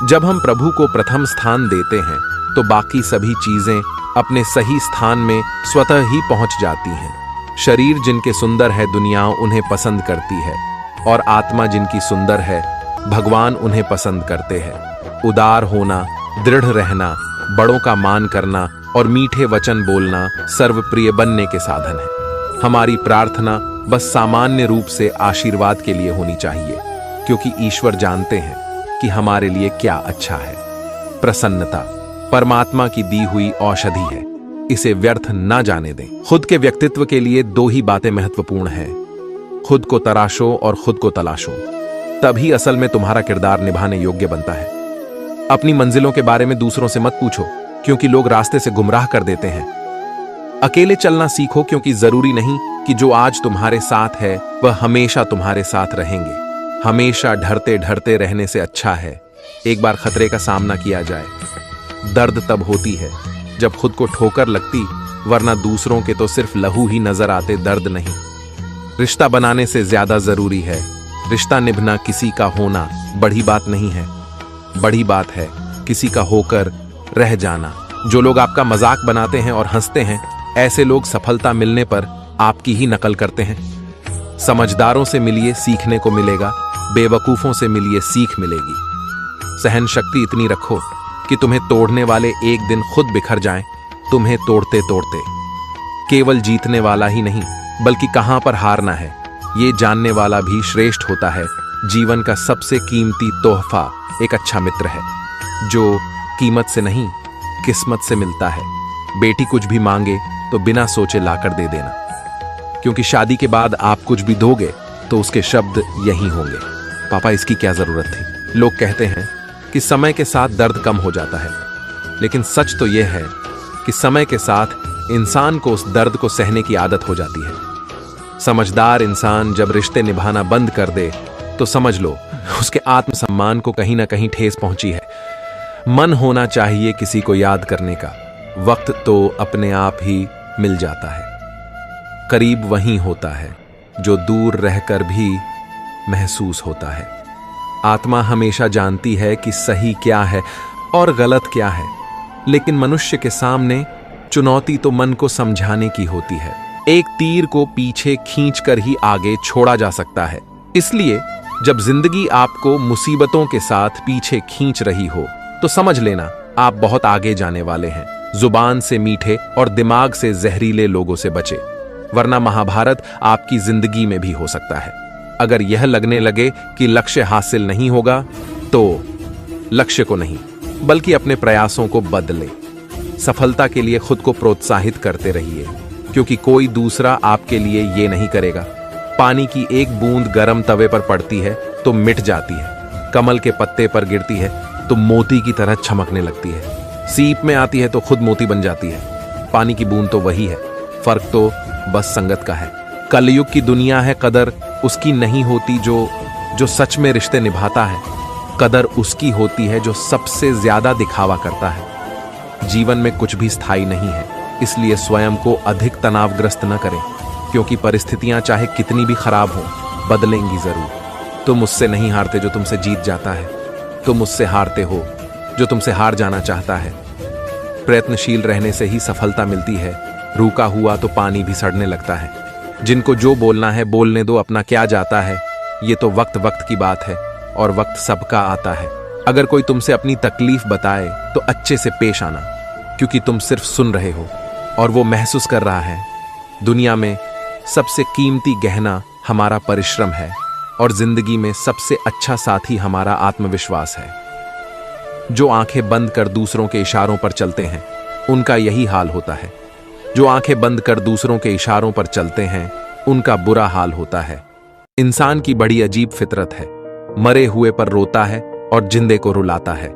जब हम प्रभु को प्रथम स्थान देते हैं तो बाकी सभी चीजें अपने सही स्थान में स्वतः ही पहुंच जाती हैं। शरीर जिनके सुंदर है दुनिया उन्हें पसंद करती है, और आत्मा जिनकी सुंदर है भगवान उन्हें पसंद करते हैं। उदार होना, दृढ़ रहना, बड़ों का मान करना और मीठे वचन बोलना सर्वप्रिय बनने के साधन है। हमारी प्रार्थना बस सामान्य रूप से आशीर्वाद के लिए होनी चाहिए, क्योंकि ईश्वर जानते हैं कि हमारे लिए क्या अच्छा है। प्रसन्नता परमात्मा की दी हुई औषधि है, इसे व्यर्थ ना जाने दें। खुद के व्यक्तित्व के लिए दो ही बातें महत्वपूर्ण हैं, खुद को तराशो और खुद को तलाशो, तभी असल में तुम्हारा किरदार निभाने योग्य बनता है। अपनी मंजिलों के बारे में दूसरों से मत पूछो, क्योंकि लोग रास्ते से गुमराह कर देते हैं। अकेले चलना सीखो, क्योंकि जरूरी नहीं कि जो आज तुम्हारे साथ है वह हमेशा तुम्हारे साथ रहेंगे। हमेशा डरते डरते रहने से अच्छा है एक बार खतरे का सामना किया जाए। दर्द तब होती है जब खुद को ठोकर लगती, वरना दूसरों के तो सिर्फ लहू ही नजर आते, दर्द नहीं। रिश्ता बनाने से ज्यादा जरूरी है रिश्ता निभना। किसी का होना बड़ी बात नहीं है, बड़ी बात है किसी का होकर रह जाना। जो लोग आपका मजाक बनाते हैं और हंसते हैं, ऐसे लोग सफलता मिलने पर आपकी ही नकल करते हैं। समझदारों से मिलिए, सीखने को मिलेगा। बेवकूफों से मिलिए, सीख मिलेगी। सहन शक्ति इतनी रखो कि तुम्हें तोड़ने वाले एक दिन खुद बिखर जाएं, तुम्हें तोड़ते तोड़ते। केवल जीतने वाला ही नहीं बल्कि कहां पर हारना है ये जानने वाला भी श्रेष्ठ होता है। जीवन का सबसे कीमती तोहफा एक अच्छा मित्र है, जो कीमत से नहीं किस्मत से मिलता है। बेटी कुछ भी मांगे तो बिना सोचे लाकर दे देना, क्योंकि शादी के बाद आप कुछ भी दोगे तो उसके शब्द यही होंगे, पापा इसकी क्या जरूरत थी। लोग कहते हैं कि समय के साथ दर्द कम हो जाता है, लेकिन सच तो यह है कि समय के साथ इंसान को उस दर्द को सहने की आदत हो जाती है। समझदार इंसान जब रिश्ते निभाना बंद कर दे तो समझ लो उसके आत्मसम्मान को कहीं ना कहीं ठेस पहुंची है। मन होना चाहिए किसी को याद करने का, वक्त तो अपने आप ही मिल जाता है। करीब वहीं होता है जो दूर रहकर भी महसूस होता है। आत्मा हमेशा जानती है कि सही क्या है और गलत क्या है, लेकिन मनुष्य के सामने चुनौती तो मन को समझाने की होती है। एक तीर को पीछे खींचकर ही आगे छोड़ा जा सकता है। इसलिए जब जिंदगी आपको मुसीबतों के साथ पीछे खींच रही हो तो समझ लेना आप बहुत आगे जाने वाले हैं। जुबान से मीठे और दिमाग से जहरीले लोगों से बचे, वरना महाभारत आपकी जिंदगी में भी हो सकता है। अगर यह लगने लगे कि लक्ष्य हासिल नहीं होगा तो लक्ष्य को नहीं बल्कि अपने प्रयासों को बदलें। सफलता के लिए खुद को प्रोत्साहित करते रहिए, क्योंकि कोई दूसरा आपके लिए ये नहीं करेगा। पानी की एक बूंद गर्म तवे पर पड़ती है तो मिट जाती है, कमल के पत्ते पर गिरती है तो मोती की तरह चमकने लगती है, सीप में आती है तो खुद मोती बन जाती है। पानी की बूंद तो वही है, फर्क तो बस संगत का है। कलयुग की दुनिया है, कदर उसकी नहीं होती जो सच में रिश्ते निभाता है। कदर उसकी होती है जो सबसे ज्यादा दिखावा करता है। जीवन में कुछ भी स्थायी नहीं है, इसलिए स्वयं को अधिक तनावग्रस्त न करें, क्योंकि परिस्थितियां चाहे कितनी भी खराब हों बदलेंगी जरूर। तुम उससे नहीं हारते जो तुमसे जीत जाता है, तुम उससे हारते हो जो तुमसे हार जाना चाहता है। प्रयत्नशील रहने से ही सफलता मिलती है, रूका हुआ तो पानी भी सड़ने लगता है। जिनको जो बोलना है बोलने दो, अपना क्या जाता है। ये तो वक्त वक्त की बात है और वक्त सबका आता है। अगर कोई तुमसे अपनी तकलीफ बताए तो अच्छे से पेश आना, क्योंकि तुम सिर्फ सुन रहे हो और वो महसूस कर रहा है। दुनिया में सबसे कीमती गहना हमारा परिश्रम है और जिंदगी में सबसे अच्छा साथी हमारा आत्मविश्वास है। जो आंखें बंद कर दूसरों के इशारों पर चलते हैं उनका यही हाल होता है। जो आंखें बंद कर दूसरों के इशारों पर चलते हैं उनका बुरा हाल होता है। इंसान की बड़ी अजीब फितरत है, मरे हुए पर रोता है और जिंदे को रुलाता है।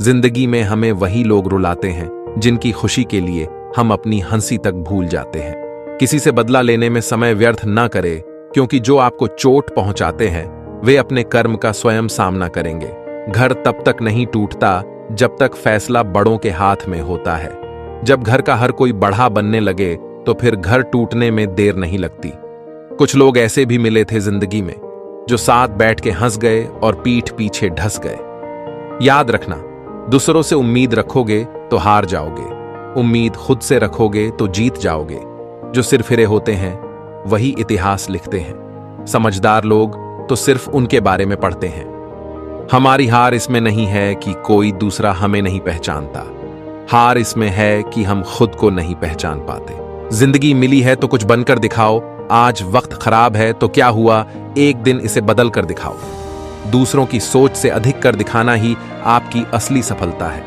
जिंदगी में हमें वही लोग रुलाते हैं जिनकी खुशी के लिए हम अपनी हंसी तक भूल जाते हैं। किसी से बदला लेने में समय व्यर्थ ना करें, क्योंकि जो आपको चोट पहुंचाते हैं वे अपने कर्म का स्वयं सामना करेंगे। घर तब तक नहीं टूटता जब तक फैसला बड़ों के हाथ में होता है। जब घर का हर कोई बढ़ा बनने लगे तो फिर घर टूटने में देर नहीं लगती। कुछ लोग ऐसे भी मिले थे जिंदगी में जो साथ बैठ के हंस गए और पीठ पीछे ढस गए। याद रखना, दूसरों से उम्मीद रखोगे तो हार जाओगे, उम्मीद खुद से रखोगे तो जीत जाओगे। जो सिरफिरे होते हैं वही इतिहास लिखते हैं, समझदार लोग तो सिर्फ उनके बारे में पढ़ते हैं। हमारी हार इसमें नहीं है कि कोई दूसरा हमें नहीं पहचानता, हार इसमें है कि हम खुद को नहीं पहचान पाते। जिंदगी मिली है तो कुछ बनकर दिखाओ, आज वक्त खराब है तो क्या हुआ, एक दिन इसे बदल कर दिखाओ। दूसरों की सोच से अधिक कर दिखाना ही आपकी असली सफलता है।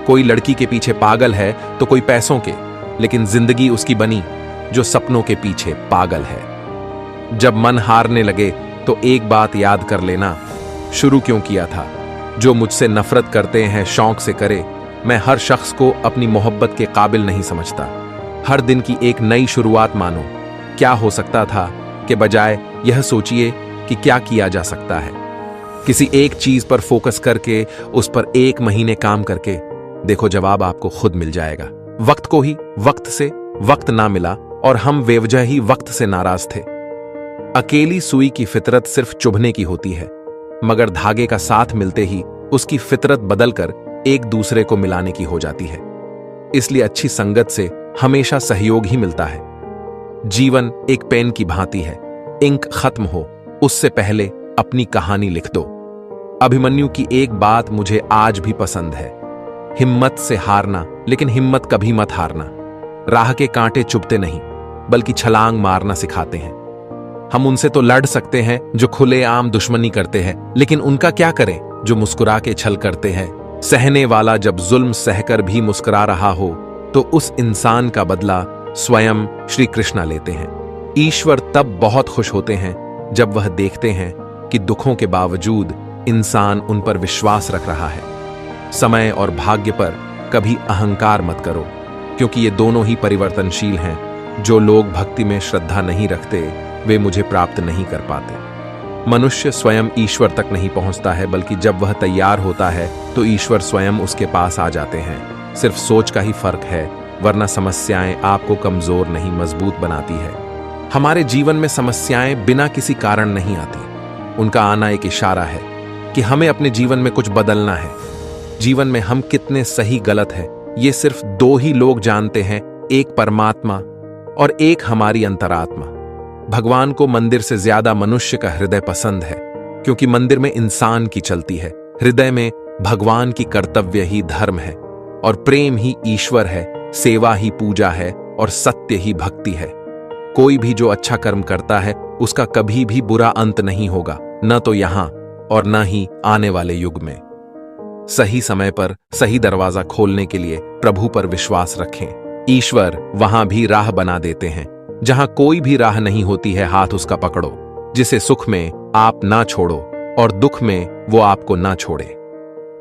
कोई लड़की के पीछे पागल है तो कोई पैसों के, लेकिन जिंदगी उसकी बनी जो सपनों के पीछे पागल है। जब मन हारने लगे तो एक बात याद कर लेना, शुरू क्यों किया था। जो मुझसे नफरत करते हैं शौक से करे, मैं हर शख्स को अपनी मोहब्बत के काबिल नहीं समझता। हर दिन की एक नई शुरुआत मानो, क्या हो सकता था के बजाय यह सोचिए कि क्या किया जा सकता है। किसी एक चीज पर फोकस करके उस पर 1 महीने काम करके देखो, जवाब आपको खुद मिल जाएगा। वक्त को ही वक्त से वक्त ना मिला और हम बेवजह ही वक्त से नाराज थे। अकेली सुई की फितरत सिर्फ चुभने की होती है, मगर धागे का साथ मिलते ही उसकी फितरत बदलकर एक दूसरे को मिलाने की हो जाती है। इसलिए अच्छी संगत से हमेशा सहयोग ही मिलता है। जीवन एक पेन की भांति है, इंक खत्म हो उससे पहले अपनी कहानी लिख दो। अभिमन्यु की एक बात मुझे आज भी पसंद है, हिम्मत से हारना, लेकिन हिम्मत कभी मत हारना। राह के कांटे चुभते नहीं बल्कि छलांग मारना सिखाते हैं। हम उनसे तो लड़ सकते हैं जो खुलेआम दुश्मनी करते हैं, लेकिन उनका क्या करें जो मुस्कुरा के छल करते हैं। सहने वाला जब जुल्म सहकर भी मुस्कुरा रहा हो तो उस इंसान का बदला स्वयं श्री कृष्ण लेते हैं। ईश्वर तब बहुत खुश होते हैं जब वह देखते हैं कि दुखों के बावजूद इंसान उन पर विश्वास रख रहा है। समय और भाग्य पर कभी अहंकार मत करो, क्योंकि ये दोनों ही परिवर्तनशील हैं। जो लोग भक्ति में श्रद्धा नहीं रखते वे मुझे प्राप्त नहीं कर पाते। मनुष्य स्वयं ईश्वर तक नहीं पहुंचता है, बल्कि जब वह तैयार होता है तो ईश्वर स्वयं उसके पास आ जाते हैं। सिर्फ सोच का ही फर्क है, वरना समस्याएं आपको कमजोर नहीं मजबूत बनाती है। हमारे जीवन में समस्याएं बिना किसी कारण नहीं आती, उनका आना एक इशारा है कि हमें अपने जीवन में कुछ बदलना है। जीवन में हम कितने सही गलत है ये सिर्फ 2 ही लोग जानते हैं, एक परमात्मा और एक हमारी अंतरात्मा। भगवान को मंदिर से ज्यादा मनुष्य का हृदय पसंद है, क्योंकि मंदिर में इंसान की चलती है, हृदय में भगवान की कर्तव्य ही धर्म है और प्रेम ही ईश्वर है, सेवा ही पूजा है और सत्य ही भक्ति है। कोई भी जो अच्छा कर्म करता है उसका कभी भी बुरा अंत नहीं होगा, न तो यहां और न ही आने वाले युग में। सही समय पर सही दरवाजा खोलने के लिए प्रभु पर विश्वास रखें। ईश्वर वहां भी राह बना देते हैं जहां कोई भी राह नहीं होती है। हाथ उसका पकड़ो जिसे सुख में आप ना छोड़ो और दुख में वो आपको ना छोड़े।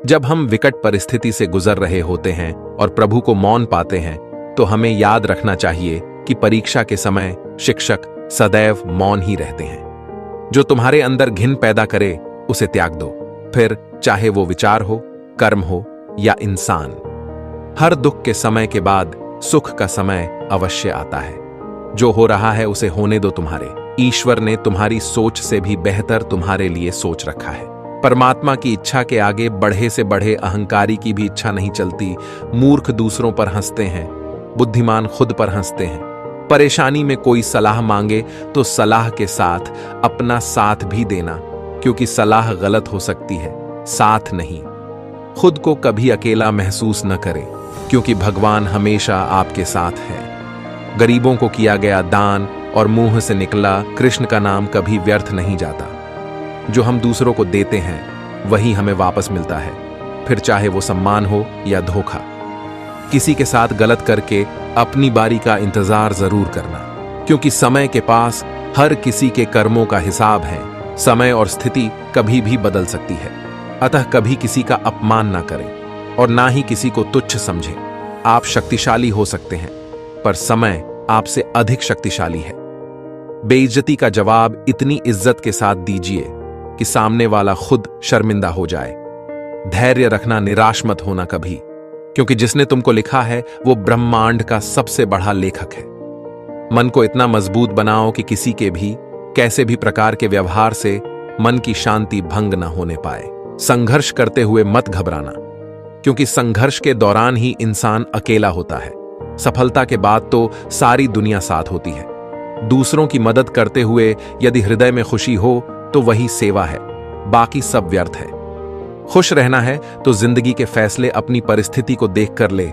जब हम विकट परिस्थिति से गुजर रहे होते हैं और प्रभु को मौन पाते हैं तो हमें याद रखना चाहिए कि परीक्षा के समय शिक्षक सदैव मौन ही रहते हैं। जो तुम्हारे अंदर घिन पैदा करे उसे त्याग दो, फिर चाहे वो विचार हो, कर्म हो या इंसान। हर दुख के समय के बाद सुख का समय अवश्य आता है। जो हो रहा है उसे होने दो तुम्हारे। ईश्वर ने तुम्हारी सोच से भी बेहतर तुम्हारे लिए सोच रखा है। परमात्मा की इच्छा के आगे बढ़े से बढ़े अहंकारी की भी इच्छा नहीं चलती। मूर्ख दूसरों पर हंसते हैं, बुद्धिमान खुद पर हंसते हैं। परेशानी में कोई सलाह मांगे तो सलाह के साथ अपना साथ भी देना, क्योंकि सलाह गलत हो सकती है, साथ नहीं। खुद को कभी अकेला महसूस न करें, क्योंकि भगवान हमेशा आपके साथ है। गरीबों को किया गया दान और मुंह से निकला कृष्ण का नाम कभी व्यर्थ नहीं जाता। जो हम दूसरों को देते हैं वही हमें वापस मिलता है, फिर चाहे वो सम्मान हो या धोखा। किसी के साथ गलत करके अपनी बारी का इंतजार जरूर करना, क्योंकि समय के पास हर किसी के कर्मों का हिसाब है। समय और स्थिति कभी भी बदल सकती है, अतः कभी किसी का अपमान ना करें और ना ही किसी को तुच्छ समझें। आप शक्तिशाली हो सकते हैं, पर समय आपसे अधिक शक्तिशाली है। बेइज्जती का जवाब इतनी इज्जत के साथ दीजिए कि सामने वाला खुद शर्मिंदा हो जाए। धैर्य रखना, निराश मत होना कभी, क्योंकि जिसने तुमको लिखा है वो ब्रह्मांड का सबसे बड़ा लेखक है। मन को इतना मजबूत बनाओ कि किसी के भी कैसे भी प्रकार के व्यवहार से मन की शांति भंग न होने पाए। संघर्ष करते हुए मत घबराना, क्योंकि संघर्ष के दौरान ही इंसान अकेला होता है। सफलता के बाद तो सारी दुनिया साथ होती है। दूसरों की मदद करते हुए यदि हृदय में खुशी हो तो वही सेवा है, बाकी सब व्यर्थ है। खुश रहना है तो जिंदगी के फैसले अपनी परिस्थिति को देखकर ले।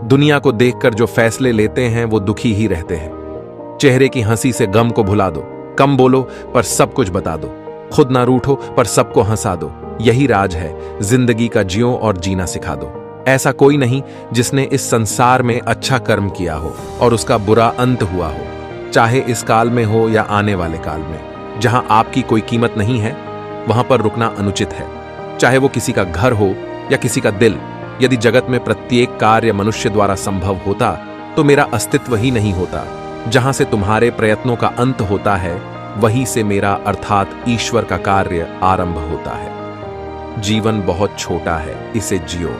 दुनिया को देखकर जो फैसले लेते हैं वो दुखी ही रहते हैं। चेहरे की हंसी से गम को भुला दो, कम बोलो पर सब कुछ बता दो, खुद ना रूठो पर सबको हंसा दो। यही राज है, जिंदगी का जियो और जीना सिखा दो। ऐसा कोई नहीं जिसने इस संसार में अच्छा कर्म किया हो और उसका बुरा अंत हुआ हो, चाहे इस काल में हो या आने वाले काल में। जहां आपकी कोई कीमत नहीं है वहां पर रुकना अनुचित है, चाहे वो किसी का घर हो या किसी का दिल। यदि जगत में प्रत्येक कार्य मनुष्य द्वारा संभव होता तो मेरा अस्तित्व ही नहीं होता। जहां से तुम्हारे प्रयत्नों का अंत होता है वहीं से मेरा अर्थात ईश्वर का कार्य आरंभ होता है। जीवन बहुत छोटा है, इसे जियो।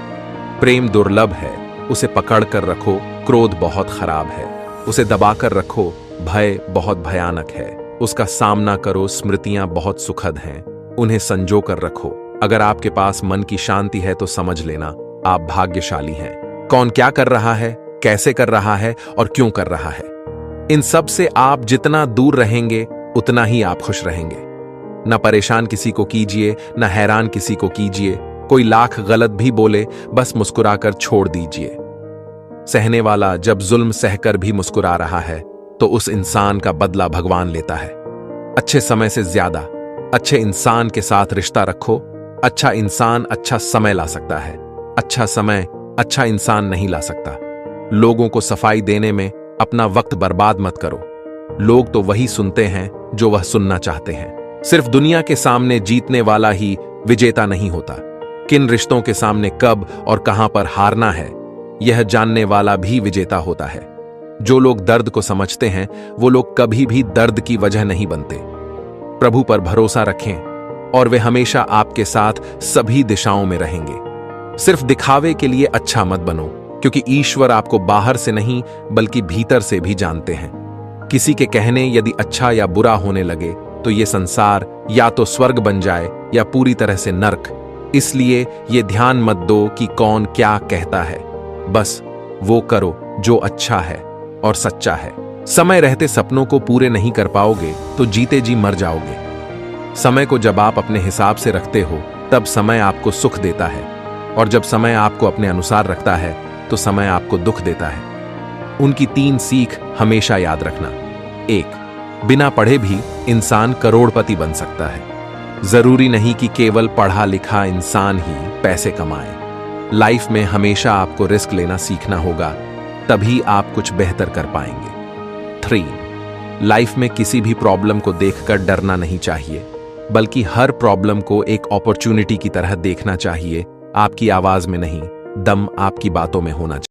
प्रेम दुर्लभ है, उसे पकड़ कर रखो। क्रोध बहुत खराब है, उसे दबाकर रखो। भय बहुत भयानक है, उसका सामना करो। स्मृतियां बहुत सुखद हैं, उन्हें संजो कर रखो। अगर आपके पास मन की शांति है तो समझ लेना आप भाग्यशाली हैं। कौन क्या कर रहा है, कैसे कर रहा है और क्यों कर रहा है, इन सब से आप जितना दूर रहेंगे उतना ही आप खुश रहेंगे। न परेशान किसी को कीजिए, न हैरान किसी को कीजिए। कोई लाख गलत भी बोले बस मुस्कुराकर छोड़ दीजिए। सहने वाला जब जुल्म सहकर भी मुस्कुरा रहा है तो उस इंसान का बदला भगवान लेता है। अच्छे समय से ज्यादा अच्छे इंसान के साथ रिश्ता रखो। अच्छा इंसान अच्छा समय ला सकता है, अच्छा समय अच्छा इंसान नहीं ला सकता। लोगों को सफाई देने में अपना वक्त बर्बाद मत करो। लोग तो वही सुनते हैं जो वह सुनना चाहते हैं। सिर्फ दुनिया के सामने जीतने वाला ही विजेता नहीं होता। किन रिश्तों के सामने कब और कहां पर हारना है यह जानने वाला भी विजेता होता है। जो लोग दर्द को समझते हैं वो लोग कभी भी दर्द की वजह नहीं बनते। प्रभु पर भरोसा रखें और वे हमेशा आपके साथ सभी दिशाओं में रहेंगे। सिर्फ दिखावे के लिए अच्छा मत बनो, क्योंकि ईश्वर आपको बाहर से नहीं बल्कि भीतर से भी जानते हैं। किसी के कहने यदि अच्छा या बुरा होने लगे तो ये संसार या तो स्वर्ग बन जाए या पूरी तरह से नर्क। इसलिए ये ध्यान मत दो कि कौन क्या कहता है, बस वो करो जो अच्छा है और सच्चा है। समय रहते सपनों को पूरे नहीं कर पाओगे तो जीते जी मर जाओगे। समय को जब आप अपने हिसाब से रखते हो तब समय आपको सुख देता है, और जब समय आपको अपने अनुसार रखता है तो समय आपको दुख देता है। उनकी 3 सीख हमेशा याद रखना। 1, बिना पढ़े भी इंसान करोड़पति बन सकता है। जरूरी नहीं कि केवल पढ़ा लिखा इंसान ही पैसे कमाए। लाइफ में हमेशा आपको रिस्क लेना सीखना होगा, तभी आप कुछ बेहतर कर पाएंगे। 3, लाइफ में किसी भी प्रॉब्लम को देखकर डरना नहीं चाहिए, बल्कि हर प्रॉब्लम को एक अपॉर्चुनिटी की तरह देखना चाहिए। आपकी आवाज में नहीं, दम आपकी बातों में होना चाहिए।